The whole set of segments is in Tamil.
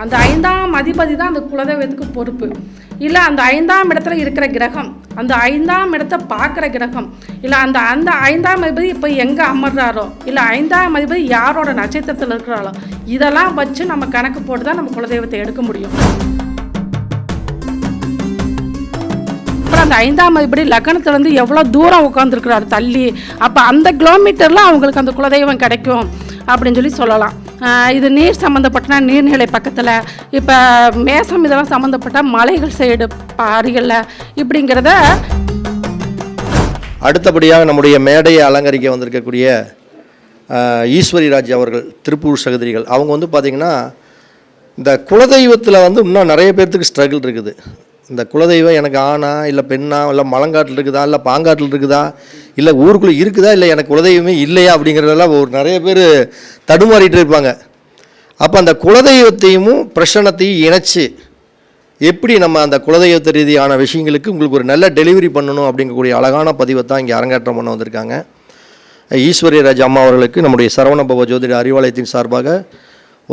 அந்த 5ஆம் அதிபதி தான் அந்த குலதெய்வத்துக்கு பொறுப்பு. இல்லை அந்த 5ஆம் இடத்துல இருக்கிற கிரகம், அந்த 5ஆம் இடத்தை பார்க்குற கிரகம், இல்லை அந்த அந்த 5ஆம் அதிபதி இப்போ எங்கே அமர்றாரோ, இல்லை 5ஆம் அதிபதி யாரோட நட்சத்திரத்தில் இருக்கிறாரோ, இதெல்லாம் வச்சு நம்ம கணக்கு போட்டு தான் நம்ம குலதெய்வத்தை எடுக்க முடியும். அப்புறம் அந்த 5ஆம் அதிபதி லக்னத்துலேருந்து எவ்வளோ தூரம் உட்காந்துருக்குறாரு தள்ளி, அப்போ அந்த கிலோமீட்டரில் அவங்களுக்கு அந்த குலதெய்வம் கிடைக்கும் அப்படின்னு சொல்லலாம். இது நீர் சம்மந்தப்பட்டனா நீர்நிலை பக்கத்தில், இப்போ மேசம் இதெல்லாம் சம்மந்தப்பட்ட மலைகள் சைடு அருகில் இப்படிங்கிறத. அடுத்தபடியாக நம்முடைய மேடையை அலங்கரிக்க வந்திருக்கக்கூடிய ஈஸ்வரி ராஜ் அவர்கள், திருப்பூர் சகோதரிகள், அவங்க வந்து பார்த்திங்கன்னா இந்த குலதெய்வத்தில் இன்னும் நிறைய பேர்த்துக்கு ஸ்ட்ரகிள் இருக்குது. இந்த குலதெய்வம் எனக்கு ஆணா இல்லை பெண்ணா, இல்லை மலங்காட்டில் இருக்குதா, இல்லை பாங்காட்டில் இருக்குதா, இல்லை ஊருக்குள்ளே இருக்குதா, இல்லை எனக்கு குலதெய்வமே இல்லையா அப்படிங்கிறதெல்லாம் நிறைய பேர் தடுமாறிட்டு இருப்பாங்க. அப்போ அந்த குலதெய்வத்தையும் பிரசன்னத்தையும் இணைச்சி எப்படி நம்ம அந்த குலதெய்வத்தை ரீதியான விஷயங்களுக்கு உங்களுக்கு ஒரு நல்ல டெலிவரி பண்ணணும் அப்படிங்கக்கூடிய அழகான பதிவை தான் இங்கே அரங்கேற்றம் பண்ண வந்திருக்காங்க. ஈஸ்வரி ராஜ் அம்மா அவர்களுக்கு நம்முடைய சரவணபவ ஜோதிட அறிவாலயத்தின் சார்பாக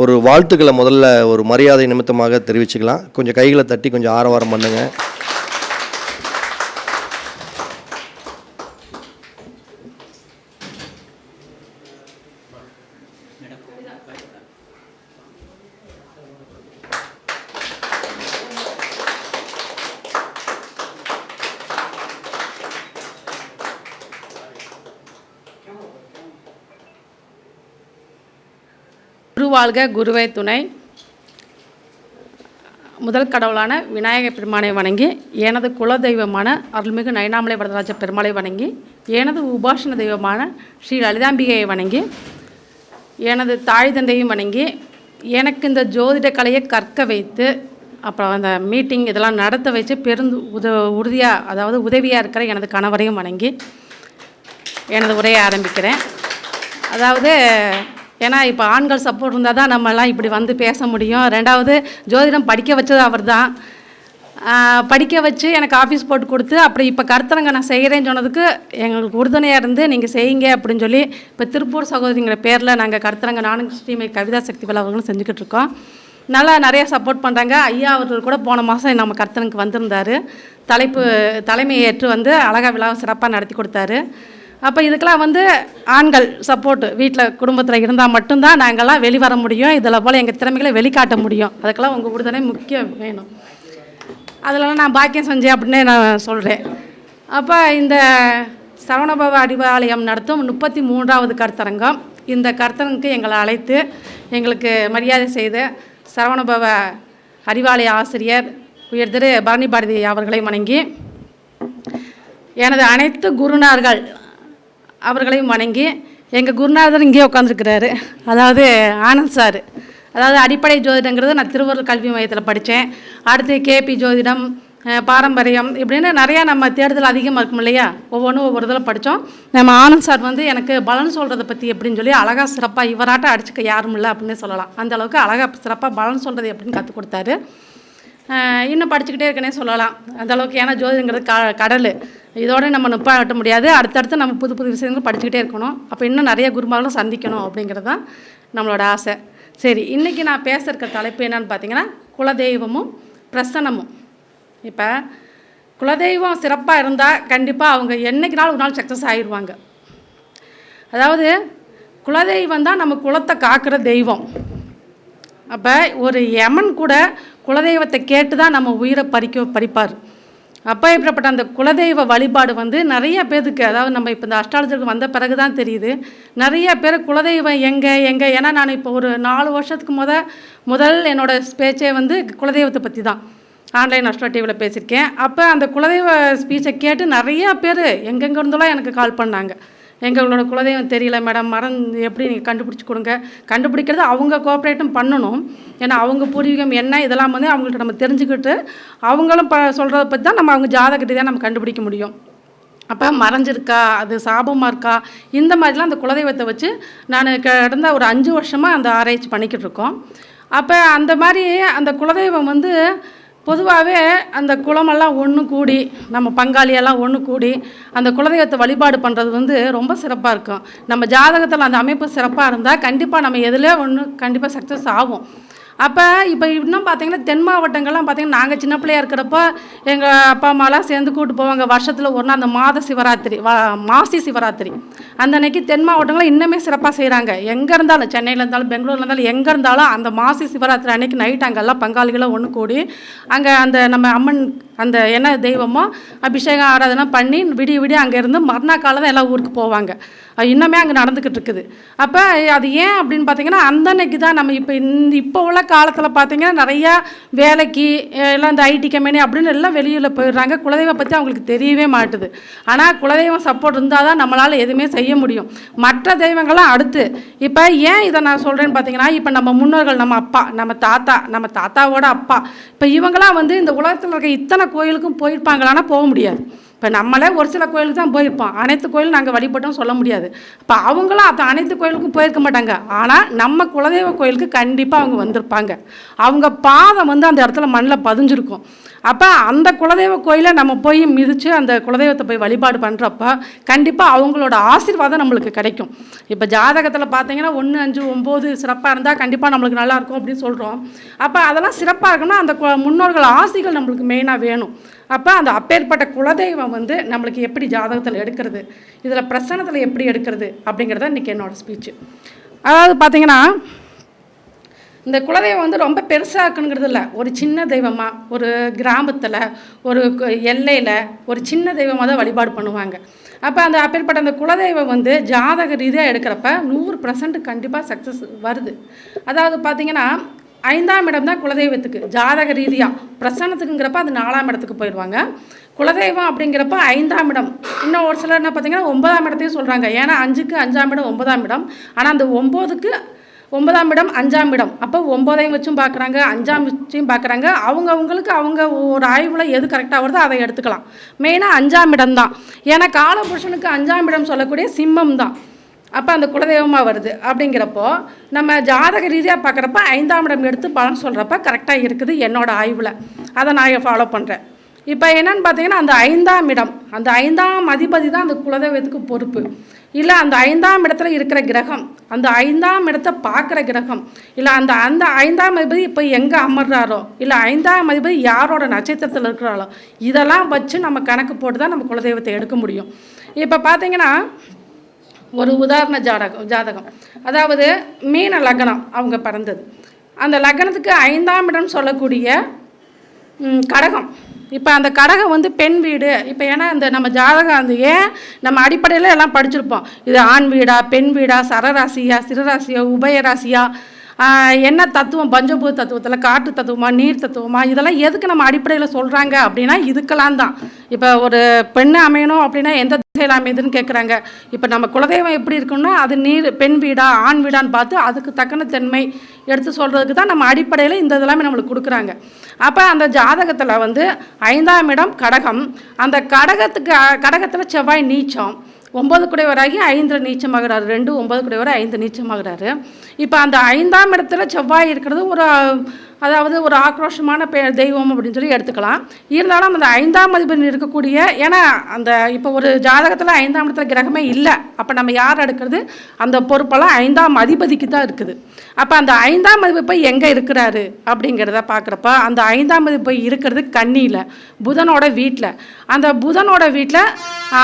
ஒரு வாழ்த்துக்களை முதல்ல ஒரு மரியாதை நிமித்தமாக தெரிவிச்சுக்கலாம். கொஞ்சம் கைகளை தட்டி கொஞ்சம் ஆரவாரம் பண்ணுங்கள். குருவாழ்க குருவே துணை. முதல் கடவுளான விநாயக பெருமானை வணங்கி, எனது குலதெய்வமான அருள்மிகு நயனாமலை வரதராஜ பெருமாளை வணங்கி, எனது உபாசன தெய்வமான ஸ்ரீ லலிதாம்பிகையை வணங்கி, எனது தாய் தந்தையும் வணங்கி, எனக்கு இந்த ஜோதிட கலையை கற்க வைத்து அப்புறம் அந்த மீட்டிங் இதெல்லாம் நடத்த வச்சு உறுதியாக அதாவது உதவியாக இருக்கிற எனது கணவரையும் வணங்கி எனது உரையை ஆரம்பிக்கிறேன். அதாவது ஏன்னா இப்போ ஆண்கள் சப்போர்ட் இருந்தால் தான் நம்மலாம் இப்படி வந்து பேச முடியும். ரெண்டாவது ஜோதிடம் படிக்க வச்சது அவர் தான். படிக்க வச்சு எனக்கு ஆஃபீஸ் போட்டு கொடுத்து அப்படி இப்போ கருத்தரங்க நான் செய்கிறேன்னு சொன்னதுக்கு எங்களுக்கு உறுதுணையாக இருந்து நீங்கள் செய்யுங்க அப்படின்னு சொல்லி இப்போ திருப்பூர் சகோதரிங்கிற பேரில் நாங்கள் கருத்தரங்க நானும் ஸ்ரீமை கவிதா சக்தி வேலை அவர்களும் செஞ்சுக்கிட்டு இருக்கோம். நல்லா நிறையா சப்போர்ட் பண்ணுறாங்க. ஐயா அவர்கள் கூட போன மாதம் நம்ம கருத்தரங்குக்கு வந்திருந்தார். தலைமை ஏற்று அழகா விழாவை சிறப்பாக நடத்தி கொடுத்தாரு. அப்போ இதுக்கெல்லாம் ஆண்கள் சப்போர்ட்டு வீட்டில் குடும்பத்தில் இருந்தால் மட்டும்தான் நாங்கள்லாம் வெளிவர முடியும். இதில் போல் எங்கள் திறமைகளை வெளிக்காட்ட முடியும். அதுக்கெல்லாம் உங்கள் உறுதுணை முக்கியம் வேணும். அதிலலாம் நான் பாக்கியம் செஞ்சேன் அப்படின்னு நான் சொல்கிறேன். அப்போ இந்த சரவணபவ அறிவாலயம் நடத்தும் 33வது கருத்தரங்கம். இந்த கருத்தரங்குக்கு எங்களை அழைத்து எங்களுக்கு மரியாதை செய்த சரவணபவ அறிவாலய ஆசிரியர் உயர் திரு பரணி பாரதி அவர்களை வணங்கி, எனது அனைத்து குருநார்கள் அவர்களையும் வணங்கி, எங்கள் குருநாதர் இங்கேயே உட்காந்துருக்கிறாரு, அதாவது ஆனந்த் சார். அதாவது அடிப்படை ஜோதிடங்கிறது நான் திருவள்ளூர் கல்வி மையத்தில் படித்தேன். அடுத்து கேபி ஜோதிடம், பாரம்பரியம் இப்படின்னு நிறையா நம்ம தேடுதல் அதிகமாக இருக்கும் இல்லையா, ஒவ்வொன்றும் ஒவ்வொரு இதில் படித்தோம். நம்ம ஆனந்த் சார் எனக்கு பலன் சொல்கிறத பற்றி எப்படின்னு சொல்லி அழகாக சிறப்பாக இவராட்டம் அடிச்சுக்க யாரும் இல்லை அப்படின்னு சொல்லலாம். அந்தளவுக்கு அழகாக சிறப்பாக பலன் சொல்கிறது எப்படின்னு கற்றுக் கொடுத்தாரு. இன்னும் படிச்சுக்கிட்டே இருக்கனே சொல்லலாம் அந்தளவுக்கு. ஏன்னா ஜோதிடங்கிறது கடல், இதோட நம்ம நிப்பாட்ட முடியாது. அடுத்தடுத்து நம்ம புது புது விஷயங்கள் படிச்சுக்கிட்டே இருக்கணும். அப்போ இன்னும் நிறைய குருமார்களும் சந்திக்கணும் அப்படிங்கிறது தான் நம்மளோட ஆசை. சரி, இன்றைக்கி நான் பேசுகிற தலைப்பு என்னென்னு பார்த்தீங்கன்னா குலதெய்வமும் பிரசன்னமும். இப்போ குலதெய்வம் சிறப்பாக இருந்தால் கண்டிப்பாக அவங்க என்றைக்குனாலும் ஒரு நாள் சக்ஸஸ் ஆகிடுவாங்க. அதாவது குலதெய்வம் தான் நம்ம குலத்தை காக்கிற தெய்வம். அப்போ ஒரு யமன் கூட குலதெய்வத்தை கேட்டு தான் நம்ம உயிரை பறிப்பார். அப்போ இப்படிப்பட்ட அந்த குலதெய்வ வழிபாடு நிறைய பேருக்கு, அதாவது நம்ம இப்போ இந்த அஸ்ட்ராலஜருக்கு வந்த பிறகு தான் தெரியுது நிறைய பேர் குலதெய்வம் எங்கே ஏன்னா நான் இப்போ ஒரு 4 வருஷத்துக்கு முதல் என்னோடய பேச்சே குலதெய்வத்தை பற்றி தான் ஆன்லைன் அஸ்ட்ரோ டிவியில் பேசியிருக்கேன். அப்போ அந்த குலதெய்வ ஸ்பீச்சை கேட்டு நிறையா பேர் எங்கெங்கே இருந்தெல்லாம் எனக்கு கால் பண்ணாங்க. எங்களோட குலதெய்வம் தெரியல மேடம், எப்படி நீங்கள் கண்டுபிடிச்சி கொடுங்க. கண்டுபிடிக்கிறது அவங்க கோஆப்ரேட்டும் பண்ணணும். ஏன்னா அவங்க பூர்வீகம் என்ன இதெல்லாம் அவங்கள்ட்ட நம்ம தெரிஞ்சுக்கிட்டு அவங்களும் சொல்கிறத பற்றி தான் நம்ம அவங்க ஜாதகத்தை தான் நம்ம கண்டுபிடிக்க முடியும். அப்போ மறைஞ்சிருக்கா, அது சாபமாக இருக்கா, இந்த மாதிரிலாம் அந்த குலதெய்வத்தை வச்சு நான் கடந்த ஒரு 5 வருஷமாக அந்த ஆராய்ச்சி பண்ணிக்கிட்டு இருக்கோம். அப்போ அந்த மாதிரி அந்த குலதெய்வம் பொதுவாகவே அந்த குலமெல்லாம் ஒன்று கூடி நம்ம பங்காளியெல்லாம் ஒன்று கூடி அந்த குலதெய்வத்தை வழிபாடு பண்ணுறது ரொம்ப சிறப்பாக இருக்கும். நம்ம ஜாதகத்தில் அந்த அமைப்பு சிறப்பாக இருந்தால் கண்டிப்பாக நம்ம எதில் ஒன்று கண்டிப்பாக சக்ஸஸ் ஆகும். அப்போ இப்போ இன்னும் பார்த்தீங்கன்னா தென் மாவட்டங்கள்லாம் பார்த்தீங்கன்னா நாங்கள் சின்ன பிள்ளையா இருக்கிறப்ப எங்கள் அப்பா அம்மாலாம் சேர்ந்து கூப்பிட்டு போவாங்க வருஷத்தில் ஒரு நாள் அந்த மாத சிவராத்திரி மாசி சிவராத்திரி அந்த அன்னைக்கு தென் மாவட்டங்களில் இன்னுமே சிறப்பாக செய்கிறாங்க. எங்கே இருந்தாலும் சென்னையில் இருந்தாலும் பெங்களூரில் இருந்தாலும் எங்கே இருந்தாலும் அந்த மாசி சிவராத்திரி அன்னைக்கு நைட் அங்கெல்லாம் பங்காளிகளும் ஒன்று கூடி அங்கே அந்த நம்ம அம்மன் அந்த என்ன தெய்வமோ அபிஷேகம் ஆராதனை பண்ணி விடிய விடிய அங்கே இருந்து மறுநாள் காலம் தான் எல்லாம் ஊருக்கு போவாங்க. இன்னுமே அங்கே நடந்துக்கிட்டு இருக்குது. அப்போ அது ஏன் அப்படின்னு பார்த்தீங்கன்னா அந்த அன்னைக்கு தான் நம்ம இப்போ உள்ள காலத்தில் பார்த்தீங்கன்னா நிறையா வேலைக்கு எல்லாம் இந்த ஐடி கம்பெனி அப்படின்னு எல்லாம் வெளியில் போயிடுறாங்க. குலதெய்வம் பற்றி அவங்களுக்கு தெரியவே மாட்டுது. ஆனால் குலதெய்வம் சப்போர்ட் இருந்தால் தான் நம்மளால் எதுவுமே செய்ய முடியும். மற்ற தெய்வங்கள்லாம் அடுத்து. இப்போ ஏன் இதை நான் சொல்கிறேன்னு பார்த்தீங்கன்னா இப்போ நம்ம முன்னோர்கள் நம்ம அப்பா நம்ம தாத்தாவோட அப்பா இப்போ இவங்களாம் வந்து இந்த உலகத்தில் இருக்க இத்தனை கோயிலுக்கும் போயிருப்பாங்களான்னா போக முடியாது. இப்போ நம்மளே ஒரு சில கோயிலுக்கு தான் போயிருப்போம். அனைத்து கோயிலும் நாங்கள் வழிபட்டோம் சொல்ல முடியாது. இப்போ அவங்களும் அது அனைத்து கோயிலுக்கும் போயிருக்க மாட்டாங்க. ஆனால் நம்ம குலதெய்வ கோயிலுக்கு கண்டிப்பாக அவங்க வந்திருப்பாங்க. அவங்க பாதம் வந்து அந்த இடத்துல மண்ணில் பதிஞ்சிருக்கும். அப்போ அந்த குலதெய்வ கோயிலை நம்ம போய் மிதித்து அந்த குலதெய்வத்தை போய் வழிபாடு பண்ணுறப்ப கண்டிப்பாக அவங்களோட ஆசீர்வாதம் நம்மளுக்கு கிடைக்கும். இப்போ ஜாதகத்தில் பார்த்தீங்கன்னா 1, 5, 9 சிறப்பாக இருந்தால் கண்டிப்பாக நம்மளுக்கு நல்லாயிருக்கும் அப்படின்னு சொல்கிறோம். அப்போ அதெல்லாம் சிறப்பாக இருக்குன்னா அந்த முன்னோர்கள் ஆசைகள் நம்மளுக்கு மெயினாக வேணும். அப்போ அந்த அப்பேற்பட்ட குலதெய்வம் வந்து நம்மளுக்கு எப்படி ஜாதகத்தில் எடுக்கிறது, இதில் பிரசனத்தில் எப்படி எடுக்கிறது அப்படிங்கிறத இன்றைக்கி என்னோடய ஸ்பீச்சு. அதாவது பார்த்திங்கன்னா இந்த குலதெய்வம் வந்து ரொம்ப பெருசாக இருக்குங்கிறது இல்லை. ஒரு சின்ன தெய்வமாக ஒரு கிராமத்தில் ஒரு எல்லையில் ஒரு சின்ன தெய்வமாக தான் வழிபாடு பண்ணுவாங்க. அப்போ அந்த அப்பேற்பட்ட அந்த குலதெய்வம் வந்து ஜாதக ரீதியாக எடுக்கிறப்ப 100% கண்டிப்பாக சக்ஸஸ் வருது. அதாவது பார்த்திங்கன்னா 5ஆம் இடம் தான் குலதெய்வத்துக்கு ஜாதக ரீதியாக. பிரசன்னத்துக்குங்கிறப்ப அது 4ஆம் இடத்துக்கு போயிடுவாங்க. குலதெய்வம் அப்படிங்கிறப்ப 5ஆம் இடம். இன்னும் ஒரு சிலர் என்ன பார்த்தீங்கன்னா 9ஆம் இடத்தையும் சொல்கிறாங்க. ஏன்னா 5க்கு 5ஆம் இடம் 9ஆம் இடம். ஆனால் அந்த 9க்கு 9ஆம் இடம் 5ஆம் இடம். அப்போ 9ஐயும் வச்சும் பார்க்குறாங்க 5ஆம் வச்சும் பார்க்குறாங்க. அவங்களுக்கு அவங்க ஒரு ஆய்வில் எது கரெக்டாக வருதோ அதை எடுத்துக்கலாம். மெயினாக 5ஆம் இடம் தான். ஏன்னா காலபுருஷனுக்கு 5ஆம் இடம் சொல்லக்கூடிய சிம்மம் தான். அப்போ அந்த குலதெய்வமாக வருது. அப்படிங்கிறப்போ நம்ம ஜாதக ரீதியாக பார்க்குறப்ப 5ஆம் இடம் எடுத்து பலன் சொல்கிறப்ப கரெக்டாக இருக்குது என்னோடய ஆய்வில். அதை நான் ஃபாலோ பண்ணுறேன். இப்போ என்னென்னு பார்த்தீங்கன்னா அந்த 5ஆம் இடம் அந்த 5ஆம் அதிபதி தான் அந்த குலதெய்வத்துக்கு பொறுப்பு. இல்லை அந்த 5ஆம் இடத்துல இருக்கிற கிரகம் அந்த 5ஆம் இடத்தை பார்க்குற கிரகம் இல்லை அந்த 5ஆம் அதிபதி இப்போ எங்கே அமர்றாரோ இல்லை 5ஆம் அதிபதி யாரோட நட்சத்திரத்தில் இருக்கிறாரோ இதெல்லாம் வச்சு நம்ம கணக்கு போட்டு தான் நம்ம குலதெய்வத்தை எடுக்க முடியும். இப்போ பார்த்தீங்கன்னா ஒரு உதாரண ஜாதகம் அதாவது மீன லக்னம் அவங்க பிறந்தது. அந்த லக்னத்துக்கு 5ஆம் இடம் சொல்லக்கூடிய கடகம். இப்போ அந்த கடகம் வந்து பெண் வீடு. இப்போ ஏன்னா இந்த நம்ம ஜாதகம் அந்த ஏன் நம்ம அடிப்படையில் எல்லாம் படிச்சிருப்போம். இது ஆண் வீடா பெண் வீடா சரராசியா சிறராசியா உபயராசியா என்ன தத்துவம் பஞ்சபூத தத்துவத்தில் காற்று தத்துவமா நீர் தத்துவமா இதெல்லாம் எதுக்கு நம்ம அடிப்படையில் சொல்கிறாங்க அப்படின்னா இதுக்கெல்லாம் தான். இப்போ ஒரு பெண்ணை அமையணும் அப்படின்னா எந்த திசையில் அமையுதுன்னு கேட்குறாங்க. இப்போ நம்ம குலதெய்வம் எப்படி இருக்குன்னா அது பெண் வீடா ஆண் வீடான்னு பார்த்து அதுக்கு தக்கன தன்மை எடுத்து சொல்கிறதுக்கு தான் நம்ம அடிப்படையில் இந்த இதெல்லாமே நம்மளுக்கு கொடுக்குறாங்க. அப்போ அந்த ஜாதகத்தில் வந்து 5ஆம் இடம் கடகம். அந்த கடகத்தில் செவ்வாய் நீச்சம் 9 குடைவராகி 5 நீச்சமாகிறாரு. 2 9 குடைவரை 5 நீச்சமாகிறாரு. இப்போ அந்த 5ஆம் இடத்துல செவ்வாய் இருக்கிறது ஒரு ஆக்ரோஷமான தெய்வம் அப்படின்னு சொல்லி எடுத்துக்கலாம். இருந்தாலும் அந்த 5ஆம் அதிபதி இருக்கக்கூடிய ஏன்னா அந்த இப்போ ஒரு ஜாதகத்தில் 5ஆம் இடத்துல கிரகமே இல்லை. அப்போ நம்ம யார் எடுக்கிறது அந்த பொறுப்பெல்லாம் 5ஆம் அதிபதிக்கு தான் இருக்குது. அப்போ அந்த 5ஆம் அதிபதி போய் எங்கே இருக்கிறாரு அப்படிங்கிறத பார்க்குறப்ப அந்த 5ஆம் அதிபதி போய் இருக்கிறது கன்னியில் புதனோட வீட்டில். அந்த புதனோட வீட்டில்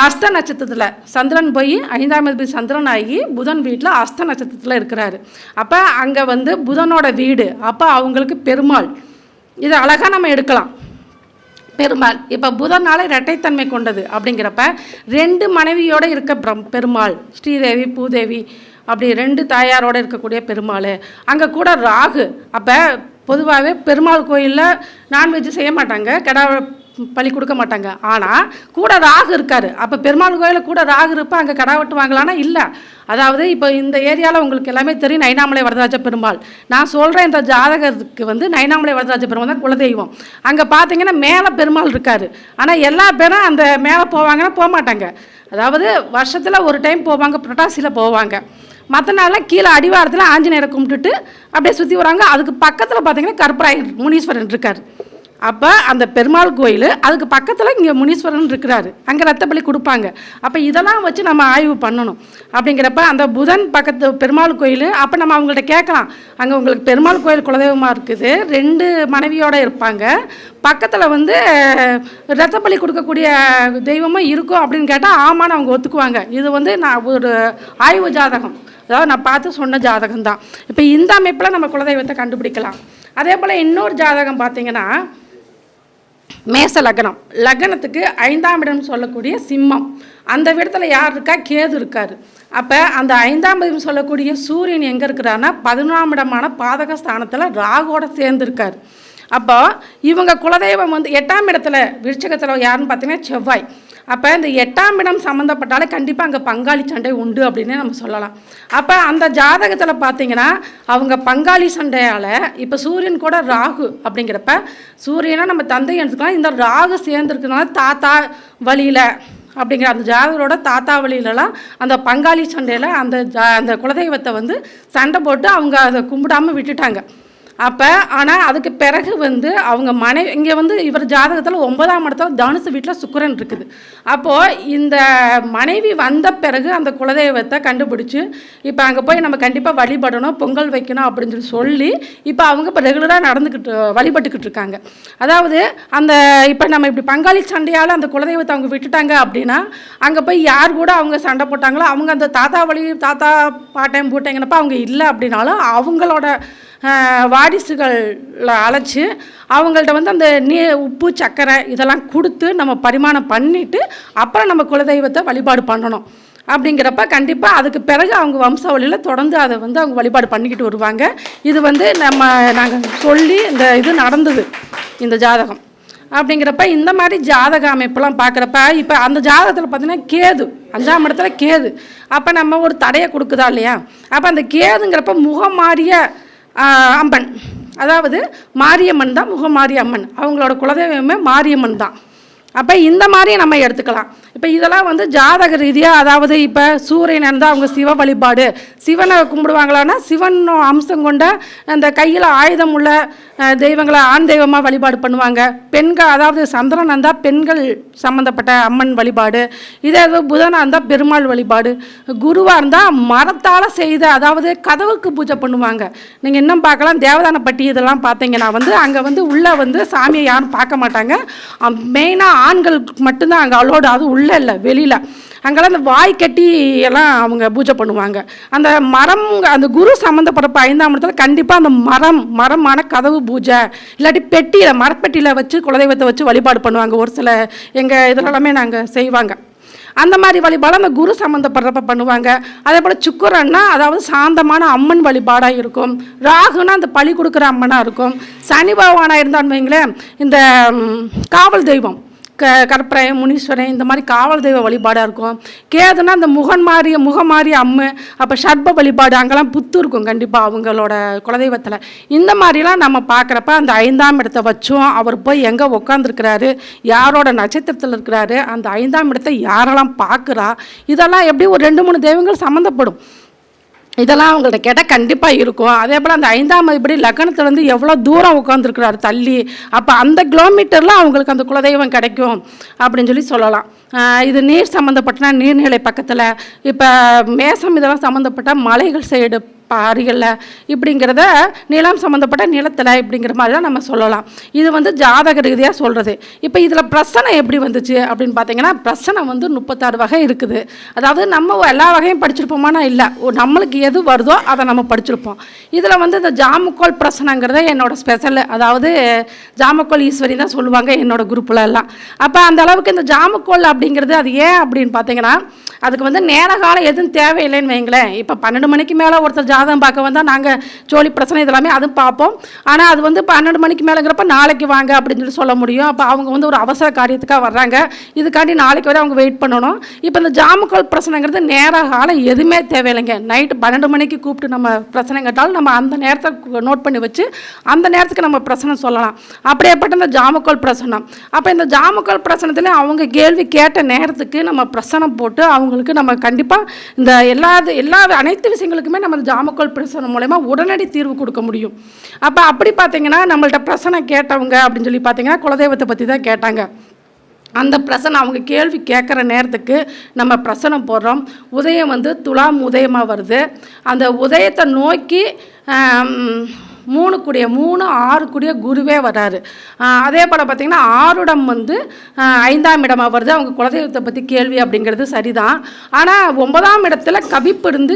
அஸ்த நட்சத்திரத்தில் சந்திரன் போய் 5ஆம் அதிபதி சந்திரன் ஆகி புதன் வீட்டில் அஸ்த நட்சத்திரத்தில் இருக்கிறாரு. அப்போ அங்கே வந்து புதனோட வீடு. அப்போ அவங்களுக்கு பெருமாள். இது அழகாக நம்ம எடுக்கலாம் பெருமாள். இப்போ புதனால இரட்டைத்தன்மை கொண்டது அப்படிங்கிறப்ப 2 மனைவியோடு இருக்க பெருமாள் ஸ்ரீதேவி பூதேவி அப்படி 2 தாயாரோடு இருக்கக்கூடிய பெருமாள். அங்கே கூட ராகு. அப்போ பொதுவாகவே பெருமாள் கோயிலில் நான்வெஜ் செய்ய மாட்டாங்க, கிடா பலி கொடுக்க மாட்டாங்க. ஆனால் கூட ராகு இருக்கார். அப்போ பெருமாள் கோயிலில் கூட ராகு இருப்பா அங்கே கடா வெட்டுவாங்களான்னா இல்லை. அதாவது இப்போ இந்த ஏரியாவில் உங்களுக்கு எல்லாமே தெரியும் நைனாமலை வரதராஜ பெருமாள். நான் சொல்கிறேன் இந்த ஜாதகத்துக்கு வந்து நைனாமலை வரதராஜ பெருமாள் தான் குலதெய்வம். அங்கே பார்த்தீங்கன்னா மேலே பெருமாள் இருக்கார். ஆனால் எல்லா பேரும் அந்த மேலே போவாங்கன்னா போக மாட்டாங்க. அதாவது வருஷத்தில் ஒரு டைம் போவாங்க, புரட்டாசியில் போவாங்க. மற்ற நாளில் கீழே அடிவாரத்தில் ஆஞ்சநேயரை கும்பிட்டுட்டு அப்படியே சுற்றி வராங்க. அதுக்கு பக்கத்தில் பார்த்தீங்கன்னா கற்பராயர் முனீஸ்வரன் இருக்கார். அப்போ அந்த பெருமாள் கோயில் அதுக்கு பக்கத்தில் இங்கே முனீஸ்வரன் இருக்கிறாரு, அங்கே ரத்த பலி கொடுப்பாங்க. அப்போ இதெல்லாம் வச்சு நம்ம ஆய்வு பண்ணணும். அப்படிங்கிறப்ப அந்த புதன் பக்கத்து பெருமாள் கோயில், அப்போ நம்ம அவங்கள்ட்ட கேட்கலாம், அங்கே உங்களுக்கு பெருமாள் கோயில் குலதெய்வமாக இருக்குது, 2 மனைவியோடு இருப்பாங்க, பக்கத்தில் வந்து ரத்த பலி கொடுக்கக்கூடிய தெய்வமும் இருக்கும் அப்படின்னு கேட்டால் ஆமான்னு அவங்க ஒத்துக்குவாங்க. இது வந்து நான் ஒரு ஆய்வு ஜாதகம், அதாவது நான் பார்த்து சொன்ன ஜாதகம் தான். இப்போ இந்த அமைப்பில் நம்ம குலதெய்வத்தை கண்டுபிடிக்கலாம். அதே போல் இன்னொரு ஜாதகம் பார்த்தீங்கன்னா மேச லக்னம், லக்னத்துக்கு 5ஆம் இடம் சொல்லக்கூடிய சிம்மம், அந்த இடத்துல யார் இருக்கா? கேது இருக்கார். அப்போ அந்த 5ஆம் இடம் சொல்லக்கூடிய சூரியன் எங்கே இருக்கிறாருன்னா 11ஆம் இடமான பாதக ஸ்தானத்தில் ராகோட சேர்ந்துருக்கார். அப்போ இவங்க குலதெய்வம் வந்து 8ஆம் இடத்துல விருச்சகத்தில் யாருன்னு பார்த்தீங்கன்னா செவ்வாய். அப்போ இந்த 8ஆம் இடம் சம்மந்தப்பட்டாலே கண்டிப்பாக அங்கே பங்காளி சண்டை உண்டு அப்படின்னே நம்ம சொல்லலாம். அப்போ அந்த ஜாதகத்தில் பார்த்தீங்கன்னா அவங்க பங்காளி சண்டையால் இப்போ சூரியன் கூட ராகு அப்படிங்கிறப்ப சூரியனை நம்ம தந்தை எடுத்துக்கலாம், இந்த ராகு சேர்ந்துருக்கிறதுனால தாத்தா வழியில் அப்படிங்கிற அந்த ஜாதகரோட தாத்தா வழியிலலாம் அந்த பங்காளி சண்டையில் அந்த குலதெய்வத்தை வந்து சண்டை போட்டு அவங்க அதை கும்பிடாமல் விட்டுட்டாங்க. அப்போ ஆனால் அதுக்கு பிறகு வந்து அவங்க மனைவி இங்கே வந்து இவர் ஜாதகத்தில் 9ஆம் இடத்துல தனுசு வீட்டில் சுக்கிரன் இருக்குது. அப்போது இந்த மனைவி வந்த பிறகு அந்த குலதெய்வத்தை கண்டுபிடிச்சி இப்போ அங்கே போய் நம்ம கண்டிப்பாக வழிபடணும், பொங்கல் வைக்கணும் அப்படின்னு சொல்லி இப்போ அவங்க இப்போ ரெகுலராக வழிபட்டுக்கிட்டு இருக்காங்க. அதாவது அந்த இப்போ நம்ம இப்படி பங்காளி சண்டையால் அந்த குலதெய்வத்தை அவங்க விட்டுட்டாங்க அப்படின்னா அங்கே போய் யார் கூட அவங்க சண்டை போட்டாங்களோ அவங்க அந்த தாத்தா பாட்டையும் பூட்டைங்கிறப்ப அவங்க இல்லை அப்படின்னாலும் அவங்களோட வாரிசுகளை அழைச்சி அவங்கள்ட்ட வந்து அந்த உப்பு சர்க்கரை இதெல்லாம் கொடுத்து நம்ம பரிமாணம் பண்ணிவிட்டு அப்புறம் நம்ம குலதெய்வத்தை வழிபாடு பண்ணணும். அப்படிங்கிறப்ப கண்டிப்பாக அதுக்கு பிறகு அவங்க வம்சாவளியில் தொடர்ந்து அதை வந்து அவங்க வழிபாடு பண்ணிக்கிட்டு வருவாங்க. இது வந்து நாங்கள் சொல்லி இந்த இது நடந்தது இந்த ஜாதகம். அப்படிங்கிறப்ப இந்த மாதிரி ஜாதக அமைப்பெல்லாம் பார்க்குறப்ப இப்போ அந்த ஜாதகத்தில் பார்த்தீங்கன்னா கேது 5ஆம் இடத்துல கேது, அப்போ நம்ம ஒரு தடையை கொடுக்குதா இல்லையா? அப்போ அந்த கேதுங்கிறப்ப முகம் மாறிய அம்மன், அதாவது மாரியம்மன் தான் முகமாரிய அம்மன், அவங்களோட குலதெய்வமே மாரியம்மன் தான். அப்போ இந்த மாதிரி நம்ம எடுத்துக்கலாம். இப்போ இதெல்லாம் வந்து ஜாதக ரீதியாக, அதாவது இப்போ சூரியன் இருந்தால் அவங்க சிவ வழிபாடு, சிவனை கும்பிடுவாங்களான்னா சிவன் அம்சம் கொண்ட அந்த கையில் ஆயுதம் உள்ள தெய்வங்களை ஆண் தெய்வமாக வழிபாடு பண்ணுவாங்க. பெண்கள், அதாவது சந்திரன் இருந்தால் பெண்கள் சம்மந்தப்பட்ட அம்மன் வழிபாடு, இதே புதனாக இருந்தால் பெருமாள் வழிபாடு, குருவாக இருந்தால் மரத்தால் செய்த, அதாவது கதவுக்கு பூஜை பண்ணுவாங்க. நீங்கள் இன்னும் பார்க்கலாம் தேவதானப்பட்டி இதெல்லாம் பார்த்தீங்கன்னா வந்து அங்கே வந்து உள்ளே வந்து சாமியை யாரும் பார்க்க மாட்டாங்க, மெயினாக ஆண்களுக்கு மட்டும்தான் அங்கே அலோடு, அது உள்ளே இல்லை வெளியில். அங்கெல்லாம் அந்த வாய் கட்டி எல்லாம் அவங்க பூஜை பண்ணுவாங்க. அந்த மரம், அந்த குரு சம்மந்தப்பட்டப்ப 5ஆம் இடத்துல கண்டிப்பாக அந்த மரமான கதவு பூஜை, இல்லாட்டி பெட்டியில் மரப்பெட்டியில் வச்சு குலதெய்வத்தை வச்சு வழிபாடு பண்ணுவாங்க. ஒரு சில எங்கள் இதெல்லாமே நாங்கள் செய்வாங்க. அந்த மாதிரி வழிபாடு அந்த குரு சம்மந்தப்படுறப்ப பண்ணுவாங்க. அதே போல் சுக்கிரன்னா அதாவது சாந்தமான அம்மன் வழிபாடாக இருக்கும். ராகுனா அந்த பழி கொடுக்குற அம்மனாக இருக்கும். சனி பகவானாக இருந்தான்னு வைங்களேன், இந்த காவல் தெய்வம் கற்பரை முனீஸ்வரன் இந்த மாதிரி காவல் தெய்வ வழிபாடாக இருக்கும். கேதுனா அந்த முகம் மாறிய அம்மு, அப்போ சர்ப வழிபாடு அங்கெல்லாம் புத்து இருக்கும் கண்டிப்பாக அவங்களோட குலதெய்வத்தில். இந்த மாதிரிலாம் நம்ம பார்க்குறப்ப அந்த 5ஆம் இடத்தை வச்சும் அவர் போய் எங்கே உட்காந்துருக்கிறாரு, யாரோட நட்சத்திரத்தில் இருக்கிறாரு, அந்த 5ஆம் இடத்தை யாரெல்லாம் பார்க்குறா, இதெல்லாம் எப்படி ஒரு 2-3 தெய்வங்கள் சம்மந்தப்படும். இதெல்லாம் அவங்கள்ட்ட கேட்டால் கண்டிப்பாக இருக்கும். அதே போல் அந்த 5ஆம் அதிபதி லக்னத்துலேருந்து எவ்வளோ தூரம் உட்காந்துருக்குறாரு தள்ளி, அப்போ அந்த கிலோமீட்டரில் அவங்களுக்கு அந்த குலதெய்வம் கிடைக்கும் அப்படின்னு சொல்லலாம். இது நீர் சம்மந்தப்பட்டனா நீர்நிலை பக்கத்தில், இப்போ மேசம் இதெல்லாம் சம்மந்தப்பட்ட மலைகள் சைடு அருகில் இப்படிங்கிறத நிலம் சம்மந்தப்பட்ட நிலத்தில் இப்படிங்கிற மாதிரி தான் நம்ம சொல்லலாம். இது வந்து ஜாதக ரீதியாக சொல்கிறது. இப்போ இதில் பிரசனை எப்படி வந்துச்சு அப்படின்னு பார்த்தீங்கன்னா, பிரசனை வந்து 36 வகை இருக்குது. அதாவது நம்ம எல்லா வகையும் படிச்சிருப்போமானா இல்லை, நம்மளுக்கு எது வருதோ அதை நம்ம படிச்சிருப்போம். இதில் வந்து இந்த ஜாமுக்கோல் பிரசனைங்கிறத என்னோட ஸ்பெஷல், அதாவது ஜாமுக்கோல் ஈஸ்வரி தான் சொல்லுவாங்க என்னோட குரூப்பில் எல்லாம். அப்போ அந்த அளவுக்கு இந்த ஜாமுக்கோல் அப்படிங்கிறது அது ஏன் அப்படின்னு பார்த்தீங்கன்னா, அதுக்கு வந்து நேர காலம் எதுவும் தேவையில்லைன்னு வைங்களேன். இப்போ 12 மணிக்கு மேலே ஒருத்தர் ஜாதகம் பார்க்க வந்தால் நாங்கள் ஜோலி பிரச்சனை இதெல்லாமே அதுவும் பார்ப்போம். ஆனால் அது வந்து 12 மணிக்கு மேலேங்கிறப்ப நாளைக்கு வாங்க அப்படின்னு சொல்ல முடியும். அப்போ அவங்க வந்து ஒரு அவசர காரியத்துக்காக வர்றாங்க, இதுக்காண்டி நாளைக்கு வரை அவங்க வெயிட் பண்ணணும். இப்போ இந்த ஜாமுக்கோல் பிரச்சனைங்கிறது நேர காலம் எதுவுமே தேவையில்லைங்க. நைட்டு 12 மணிக்கு கூப்பிட்டு நம்ம பிரச்சனை கேட்டாலும் நம்ம அந்த நேரத்தை நோட் பண்ணி வச்சு அந்த நேரத்துக்கு நம்ம பிரச்சனை சொல்லலாம். அப்படியேப்பட்ட இந்த ஜாமுக்கோல் பிரச்சனை. அப்போ இந்த ஜாமுக்கோல் பிரச்சனத்தில் அவங்க கேள்வி கேட்ட நேரத்துக்கு நம்ம பிரச்சனை போட்டு அவங்க அவங்களுக்கு நம்ம கண்டிப்பாக இந்த எல்லா அனைத்து விஷயங்களுக்குமே நம்ம ஜாமக்கோல் பிரசனம் மூலமா உடனடி தீர்வு கொடுக்க முடியும். அப்போ அப்படி பார்த்தீங்கன்னா நம்மள்ட்ட பிரசனை கேட்டவங்க அப்படின்னு சொல்லி பார்த்தீங்கன்னா குலதெய்வத்தை பற்றி தான் கேட்டாங்க. அந்த பிரசனம் அவங்க கேள்வி கேட்குற நேரத்துக்கு நம்ம பிரசனம் போடுறோம். உதயம் வந்து துலாம் உதயமாக வருது. அந்த உதயத்தை நோக்கி 3 6 கூடிய குருவே வர்றாரு. அதே போல் பார்த்திங்கன்னா 6 வந்து 5ஆம் இடமாக வருது. அவங்க குலதெய்வத்தை பற்றி கேள்வி அப்படிங்கிறது சரிதான். ஆனால் 9ஆம் இடத்துல கவிப்பு இருந்து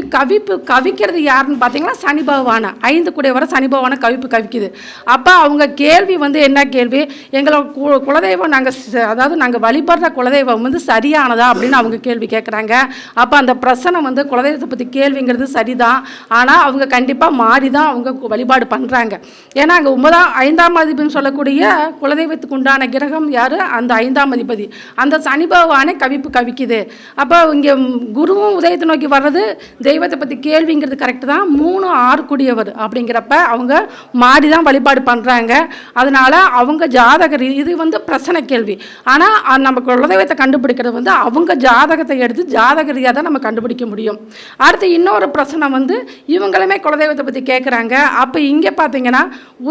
கவிக்கிறது யாருன்னு பார்த்தீங்கன்னா சனி பகவானை 5 கூடிய வர சனி பகவானை கவிக்குது. அப்போ அவங்க கேள்வி வந்து என்ன கேள்வி, எங்களோட குலதெய்வம் நாங்கள் வழிபடுற குலதெய்வம் வந்து சரியானதா அப்படின்னு அவங்க கேள்வி கேட்குறாங்க. அப்போ அந்த பிரசனம் வந்து குலதெய்வத்தை பற்றி கேள்விங்கிறது சரிதான். ஆனால் அவங்க கண்டிப்பாக மாறி தான் அவங்க வழிபாடு பண்ணுறாங்க. ஏன்னா அங்கே 5ஆம் அதிபதினு சொல்லக்கூடிய குலதெய்வத்துக்கு உண்டான கிரகம் யார், அந்த 5ஆம் அதிபதி அந்த சனி பகவானே கவிக்குது. அப்போ இங்கே குருவும் உதயத்தை நோக்கி வர்றது தெய்வத்தை பற்றி கேள்விங்கிறது கரெக்டு தான். 3 6 கூடியவர் அப்படிங்கிறப்ப அவங்க மாறி தான் வழிபாடு பண்ணுறாங்க. அதனால் அவங்க ஜாதகர் இது வந்து பிரச்சனை கேள்வி. ஆனால் நம்ம குலதெய்வத்தை கண்டுபிடிக்கிறது வந்து அவங்க ஜாதகத்தை எடுத்து ஜாதகரியாக தான் நம்ம கண்டுபிடிக்க முடியும். அடுத்து இன்னொரு பிரச்சனை வந்து இவங்களுமே குலதெய்வத்தை பற்றி கேட்குறாங்க. அப்போ இங்கே பார்த்தீங்கன்னா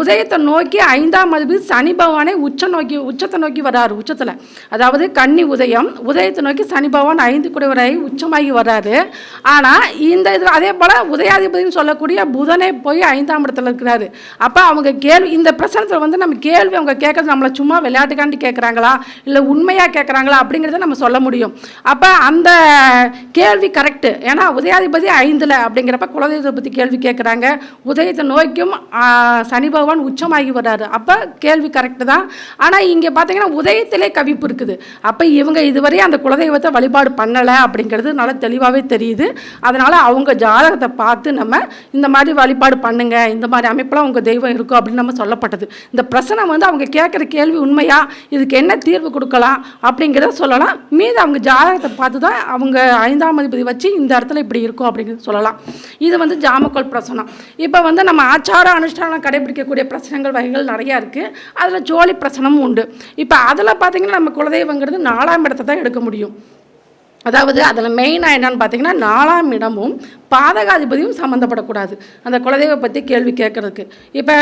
உதயத்தை நோக்கி 5ஆம் அதிபதி சனி பகவானே உச்சத்தை நோக்கி வர்றாரு. உச்சத்தில் அதாவது கன்னி உதயத்தை நோக்கி சனி பகவான் 5 கூடியவராகி உச்சமாகி வர்றாரு. ஆனால் இந்த இது அதே போல் உதயாதிபதினு சொல்லக்கூடிய புதனே போய் 5ஆம் இடத்துல இருக்கிறாரு. அப்போ அவங்க கேள்வி இந்த பிரச்சனத்தில் வந்து நம்ம கேள்வி அவங்க கேட்கறது நம்மளை சும்மா விளையாட்டுக்காண்டி கேட்குறாங்களா இல்லை உண்மையாக கேட்குறாங்களா அப்படிங்கிறத நம்ம சொல்ல முடியும். அப்போ அந்த கேள்வி கரெக்டு. ஏன்னா உதயாதிபதி 5ல் அப்படிங்கிறப்ப குலதெய்வத்தை பற்றி கேள்வி கேட்குறாங்க. உதயத்தை நோக்கியும் சனி பகவான் உச்சமாகி வர்றாரு. அப்போ கேள்வி கரெக்டு தான். ஆனால் இங்கே பார்த்தீங்கன்னா உதயத்திலே கவிப்பு இருக்குது. அப்போ இவங்க இதுவரை அந்த குலதெய்வத்தை வழிபாடு பண்ணலை அப்படிங்கிறது நல்லா தெளிவாகவே தெரியுது. அதனால் அவங்க ஜாதகத்தை பார்த்து நம்ம இந்த மாதிரி வழிபாடு பண்ணுங்க, இந்த மாதிரி அமைப்பெல்லாம் உங்கள் தெய்வம் இருக்கும் அப்படின்னு நம்ம சொல்லப்பட்டது. இந்த பிரச்சனை வந்து அவங்க கேட்குற கேள்வி உண்மையா, இதுக்கு என்ன தீர்வு கொடுக்கலாம் அப்படிங்கிறத சொல்லலாம். மீது அவங்க ஜாதகத்தை பார்த்து தான் அவங்க 5ஆம் அதிபதி வச்சு இந்த இடத்துல இப்படி இருக்கும் அப்படிங்கிறது சொல்லலாம். இது வந்து ஜாமக்கோல் பிரசனம். இப்போ வந்து நம்ம ஆச்சார அனுஷ்டானம் கடைபிடிக்கக்கூடிய பிரச்சனைகள் வகைகள் நிறையா இருக்குது. அதில் ஜோலி பிரச்சனமும் உண்டு. இப்போ அதில் பார்த்திங்கன்னா நம்ம குலதெய்வங்கிறது 4ஆம் இடத்தை தான் எடுக்க முடியும். அதாவது அதில் மெயினாக என்னன்னு பார்த்தீங்கன்னா 4ஆம் இடமும் பாதகாதிபதியும் சம்மந்தப்படக்கூடாது அந்த குலதெய்வ பற்றி கேள்வி கேட்குறதுக்கு. இப்போ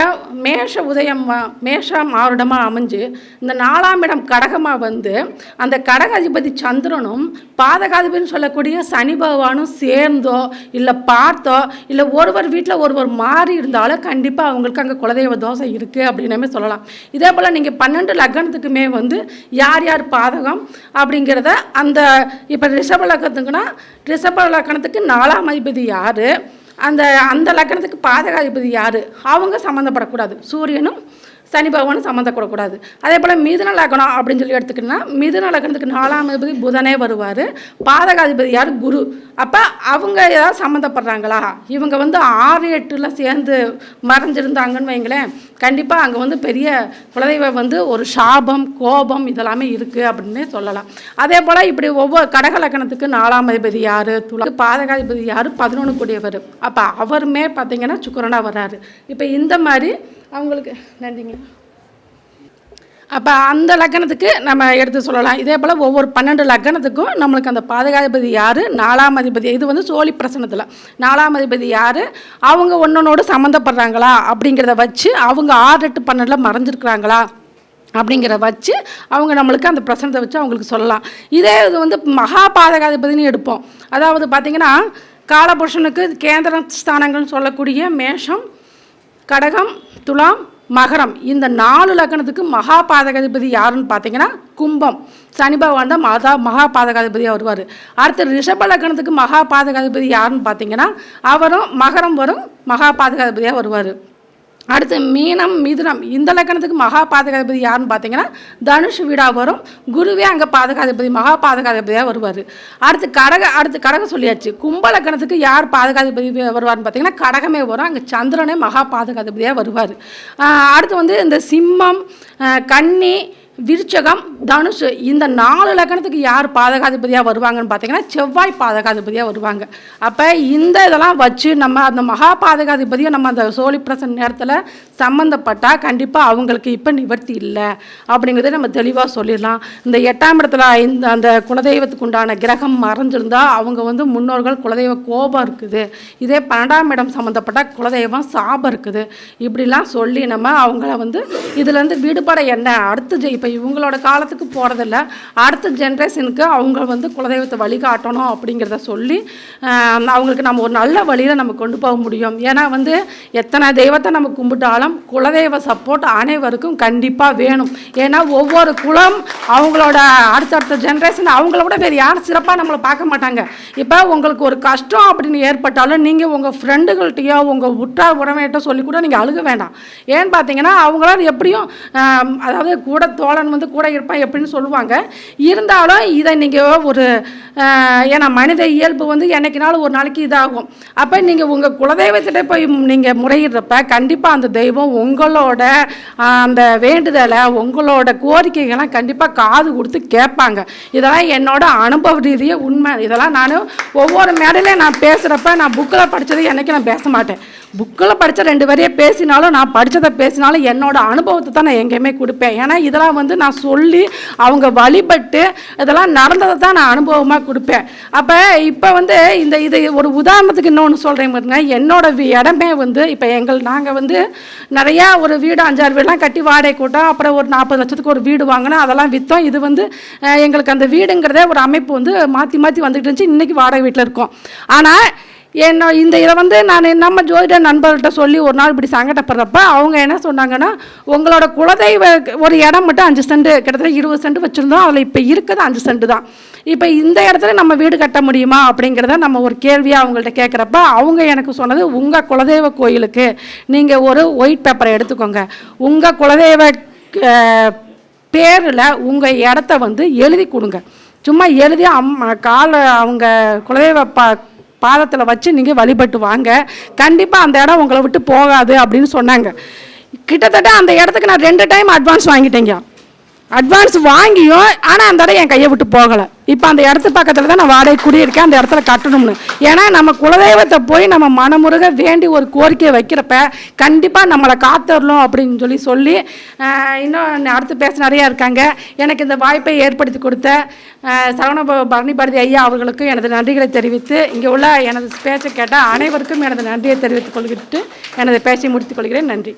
மேஷம் 6 இடமாக அமைஞ்சு இந்த 4ஆம் இடம் கடகமாக வந்து அந்த கடகாதிபதி சந்திரனும் பாதகாதிபதினு சொல்லக்கூடிய சனி பகவானும் சேர்ந்தோ இல்லை பார்த்தோ இல்லை ஒருவர் வீட்டில் ஒருவர் மாறி இருந்தாலும் கண்டிப்பாக அவங்களுக்கு அங்கே குலதெய்வ தோசை இருக்குது அப்படின்னே சொல்லலாம். இதே போல் நீங்கள் 12 லக்னத்துக்குமே வந்து யார் யார் பாதகம் அப்படிங்கிறத அந்த இப்போ ரிஷப லக்னத்துக்கு 4ஆம் அதிபதி யார், அந்த லக்னத்துக்கு பாதகாதிபதி யார், அவங்க சம்மந்தப்படக்கூடாது. சூரியனும் சனி பகவானும் சம்மந்தப்படக்கூடாது. அதே போல் மிதுன லக்னம் அப்படின்னு சொல்லி எடுத்துக்கிட்டோம்னா மிதுன லக்னத்துக்கு 4ஆம் அதிபதி புதனே வருவார். பாதகாதிபதி யார், குரு. அப்போ அவங்க ஏதாவது சம்மந்தப்படுறாங்களா, இவங்க வந்து 6 8 சேர்ந்து மறைஞ்சிருந்தாங்கன்னு வைங்களேன், கண்டிப்பாக அங்கே வந்து பெரிய குலதெய்வம் வந்து ஒரு சாபம் கோபம் இதெல்லாமே இருக்குது அப்படின்னே சொல்லலாம். அதே போல் இப்படி ஒவ்வொரு கடக லக்னத்துக்கு 4ஆம் அதிபதி யார், பாதகாதிபதி யார், 11 கூடியவர். அப்போ அவருமே பார்த்திங்கன்னா சுக்கிரனாக வர்றாரு. இப்போ இந்த மாதிரி அவங்களுக்கு நன்றிங்க. அப்போ அந்த லக்னத்துக்கு நம்ம எடுத்து சொல்லலாம். இதே போல் ஒவ்வொரு 12 லக்னத்துக்கும் நம்மளுக்கு அந்த பாதகாதிபதி யார், 4ஆம் அதிபதி, இது வந்து சோழி பிரசனத்தில் 4ஆம் அதிபதி யார், அவங்க ஒன்றொன்னோடு சம்மந்தப்படுறாங்களா அப்படிங்கிறத வச்சு அவங்க 6 8 12 மறைஞ்சிருக்கிறாங்களா அப்படிங்கிறத வச்சு அவங்க நம்மளுக்கு அந்த பிரசனத்தை வச்சு அவங்களுக்கு சொல்லலாம். இதே இது வந்து மகா பாதகாதிபதினு எடுப்போம். அதாவது பார்த்திங்கன்னா காலபுருஷனுக்கு கேந்திர ஸ்தானங்கள்னு சொல்லக்கூடிய மேஷம், கடகம், துலாம், மகரம் இந்த 4 லக்னத்துக்கு மகா பாதகாதிபதி யாருன்னு பார்த்தீங்கன்னா கும்பம், சனி பகவான் தான் மகா பாதகாதிபதியாக வருவார். அடுத்து ரிஷப லக்னத்துக்கு மகா பாதகாதிபதி யாருன்னு பார்த்தீங்கன்னா அவரும் மகரம் வரும் மகா பாதகாதிபதியாக வருவார். அடுத்து மீனம், மிதுனம் இந்த லக்னத்துக்கு மகா பாதகாதிபதி யாருன்னு பார்த்தீங்கன்னா தனுஷ் வீடா வரும். குருவே அங்கே பாதகாதிபதி மகா பாதகாதிபதியாக வருவார். அடுத்து கடகம் சொல்லியாச்சு. கும்ப லக்னத்துக்கு யார் பாதகாதிபதி வருவார்னு பார்த்தீங்கன்னா கடகமே வரும். அங்கே சந்திரனே மகா பாதகாதிபதியாக வருவார். அடுத்து வந்து இந்த சிம்மம், கன்னி, விருச்சகம், தனுஷு இந்த 4 லக்னத்துக்கு யார் பாதகாதிபதியாக வருவாங்கன்னு பார்த்தீங்கன்னா செவ்வாய் பாதகாதிபதியாக வருவாங்க. அப்போ இந்த இதெல்லாம் வச்சு நம்ம அந்த மகா பாதகாதிபதியை நம்ம அந்த சோழி பிரசன் நேரத்தில் சம்மந்தப்பட்டால் கண்டிப்பாக அவங்களுக்கு இப்போ நிவர்த்தி இல்லை அப்படிங்கிறத நம்ம தெளிவாக சொல்லிடலாம். இந்த 8ஆம் இடத்துல அந்த குலதெய்வத்துக்கு உண்டான கிரகம் மறைஞ்சிருந்தால் அவங்க வந்து முன்னோர்கள் குலதெய்வ கோபம் இருக்குது. இதே 12ஆம் இடம் சம்மந்தப்பட்ட குலதெய்வம் சாபம் இருக்குது. இப்படிலாம் சொல்லி நம்ம அவங்கள வந்து இதுலேருந்து விடுபட என்ன அடுத்து இப்போ இவங்களோட காலத்துக்கு போகிறதில்ல, அடுத்த ஜென்ரேஷனுக்கு அவங்க வந்து குலதெய்வத்தை வழிகாட்டணும் அப்படிங்கிறத சொல்லி அவங்களுக்கு நம்ம ஒரு நல்ல வழியில் நம்ம கொண்டு போக முடியும். ஏன்னா வந்து எத்தனை தெய்வத்தை நம்ம கும்பிட்டாலும் குலதெய்வ சப்போர்ட் அனைவருக்கும் கண்டிப்பாக வேணும். ஏன்னா ஒவ்வொரு குலம் அவங்களோட அடுத்தடுத்த ஜென்ரேஷன் அவங்கள விட வேறு யாரும் சிறப்பாக நம்மளை பார்க்க மாட்டாங்க. இப்போ உங்களுக்கு ஒரு கஷ்டம் அப்படின்னு ஏற்பட்டாலும் நீங்கள் உங்கள் ஃப்ரெண்டுகள்கிட்டையோ உங்கள் உற்றார் உறவினர்கிட்ட சொல்லி கூட நீங்கள் அழுக வேண்டாம். ஏன்னு பார்த்தீங்கன்னா அவங்களால எப்படியும் அதாவது கூட தோழன் வந்து கூட இருப்பான் எப்படின்னு சொல்லுவாங்க. இருந்தாலும் இதை நீங்கள் ஒரு ஏன்னா மனித இயல்பு வந்து என்னைக்குனாலும் ஒரு நாளைக்கு இதாகும். அப்போ நீங்கள் உங்கள் குலதெய்வத்திட்ட போய் நீங்கள் முறையிடுறப்ப கண்டிப்பாக அந்த தெய்வம் உங்களோட அந்த வேண்டுதலை உங்களோட கோரிக்கைகள்லாம் கண்டிப்பாக காது கொடுத்து கேட்பாங்க. இதெல்லாம் என்னோட அனுபவ ரீதியாக உண்மை. இதெல்லாம் நான் ஒவ்வொரு மேடையிலையும் நான் பேசுகிறப்ப நான் புக்கில் படித்தது என்றைக்கு நான் பேச மாட்டேன். புக்கில் படித்த 2 வரையே பேசினாலும் நான் படித்ததை பேசினாலும் என்னோட அனுபவத்தை தான் நான் எங்கேயுமே கொடுப்பேன். ஏன்னா இதெல்லாம் வந்து நான் சொல்லி அவங்க வழிபட்டு இதெல்லாம் நடந்ததை தான் நான் அனுபவமாக கொடுப்பேன். அப்போ இப்போ வந்து இது ஒரு உதாரணத்துக்கு இன்னொன்று சொல்கிறேன் பாருங்க. என்னோட இடமே வந்து இப்போ நாங்கள் வந்து நிறையா ஒரு வீடு 5-6 வீடெலாம் கட்டி வாடகை கூட்டம், அப்புறம் ஒரு 40 லட்சத்துக்கு ஒரு வீடு வாங்கினோம், அதெல்லாம் விற்றோம். இது வந்து எங்களுக்கு அந்த வீடுங்கிறதே ஒரு அமைப்பு வந்து மாற்றி மாற்றி வந்துக்கிட்டு இருந்துச்சு. இன்றைக்கி வாடகை வீட்டில் இருக்கோம். ஆனால் இதை வந்து நான் நம்ம ஜோதிட நண்பர்கள்ட்ட சொல்லி ஒரு நாள் இப்படி சங்கடப்படுறப்ப அவங்க என்ன சொன்னாங்கன்னா, உங்களோட குலதெய்வ ஒரு இடம் மட்டும் 5 சென்ட் கிட்டத்தட்ட 20 சென்ட் வச்சுருந்தோம், அதில் இப்போ இருக்கிறது 5 சென்ட் தான். இப்போ இந்த இடத்துல நம்ம வீடு கட்ட முடியுமா அப்படிங்கிறத நம்ம ஒரு கேள்வியாக அவங்கள்ட்ட கேட்குறப்ப அவங்க எனக்கு சொன்னது, உங்கள் குலதெய்வ கோயிலுக்கு நீங்கள் ஒரு ஒயிட் பேப்பரை எடுத்துக்கோங்க, உங்கள் குலதெய்வ பேரில் உங்கள் இடத்த வந்து எழுதி கொடுங்க. சும்மா எழுதி அவங்க குலதெய்வ பாதத்தில் வச்சு நீங்கள் வழிபட்டு வாங்க, கண்டிப்பாக அந்த இடம் உங்களை விட்டு போகாது அப்படின்னு சொன்னாங்க. கிட்டத்தட்ட அந்த இடத்துக்கு நான் 2 டைம் அட்வான்ஸ் வாங்கிட்டேங்க. அட்வான்ஸ் வாங்கியும் ஆனால் அந்த இடம் என் கையை விட்டு போகலை. இப்போ அந்த இடத்து பக்கத்தில் தான் நான் வாடகை குடியிருக்கேன், அந்த இடத்துல கட்டணும்னு. ஏன்னா நம்ம குலதெய்வத்தை போய் நம்ம மனமுருக வேண்டி ஒரு கோரிக்கையை வைக்கிறப்ப கண்டிப்பாக நம்மளை காத்தரணும் அப்படின்னு சொல்லி இன்னும் அடுத்து பேச நிறையா இருக்காங்க. எனக்கு இந்த வாய்ப்பை ஏற்படுத்தி கொடுத்த சரவண பரணி பாரதி ஐயா அவர்களுக்கும் எனது நன்றிகளை தெரிவித்து, இங்கே உள்ள எனது பேச்சை கேட்டால் அனைவருக்கும் எனது நன்றியை தெரிவித்துக் கொள்கிட்டு எனது பேச்சை முடித்துக் கொள்கிறேன். நன்றி.